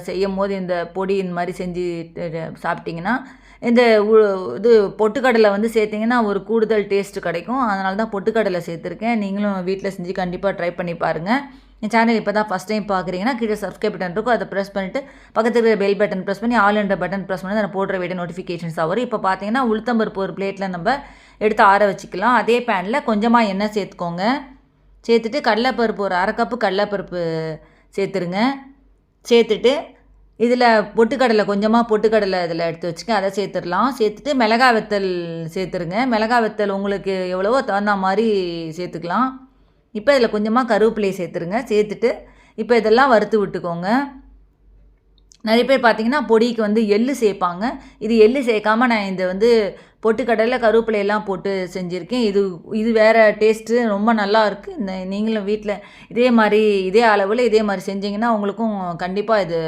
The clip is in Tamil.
செய்யும்போது இந்த பொடி இந்த மாதிரி செஞ்சு சாப்பிட்டிங்கன்னா இந்த இது பொட்டுக்கடலை வந்து சேர்த்திங்கன்னா ஒரு கூடுதல் டேஸ்ட்டு கிடைக்கும். அதனால தான் பொட்டுக்கடலை சேர்த்துருக்கேன். நீங்களும் வீட்டில் செஞ்சு கண்டிப்பாக ட்ரை பண்ணி பாருங்கள். என் சேனல் இப்போ தான் ஃபஸ்ட் டைம் பார்க்குறீங்கன்னா கீழே சப்ஸ்கிரைப் பட்டன் இருக்கும், அதை ப்ரெஸ் பண்ணிவிட்டு பக்கத்தில் இருக்கிற பெல் பட்டன் ப்ரெஸ் பண்ணி ஆல் என்ற பட்டன் ப்ரெஸ் பண்ணி நான் போடுற வீடியோ நோட்டிஃபிகேஷன்ஸ் வரும். இப்போ பார்த்தீங்கன்னா உளுத்தம்பருப்பு ஒரு பிளேட்டில் நம்ம எடுத்து ஆற வச்சுக்கலாம். அதே பேனில் கொஞ்சமாக எண்ணெய் சேர்த்துக்கோங்க. சேர்த்துட்டு கடலைப்பருப்பு ஒரு அரை கப்பு கடலைப்பருப்பு சேர்த்துருங்க. சேர்த்துட்டு இதில் பொட்டுக்கடலை கொஞ்சமாக பொட்டுக்கடலை இதில் எடுத்து வச்சுக்க, அதை சேர்த்துடலாம். சேர்த்துட்டு மிளகாய் வத்தல் சேர்த்துருங்க. மிளகாய் வத்தல் உங்களுக்கு எவ்வளவோ தகுந்த மாதிரி சேர்த்துக்கலாம். இப்போ இதில் கொஞ்சமாக கருவேப்பிலையை சேர்த்துருங்க. சேர்த்துட்டு இப்போ இதெல்லாம் வறுத்து விட்டுக்கோங்க. நிறைய பேர் பார்த்தீங்கன்னா பொடிக்கு வந்து எள்ளு சேர்ப்பாங்க. இது எள்ளு சேர்க்காமல் நான் இந்த வந்து பொட்டுக்கடலை கருவேப்பிலையெல்லாம் போட்டு செஞ்சுருக்கேன். இது வேறு டேஸ்ட்டு, ரொம்ப நல்லா இருக்குது. நீங்களும் வீட்டில் இதே மாதிரி இதே அளவில் இதே மாதிரி செஞ்சிங்கன்னா உங்களுக்கும் கண்டிப்பாக இது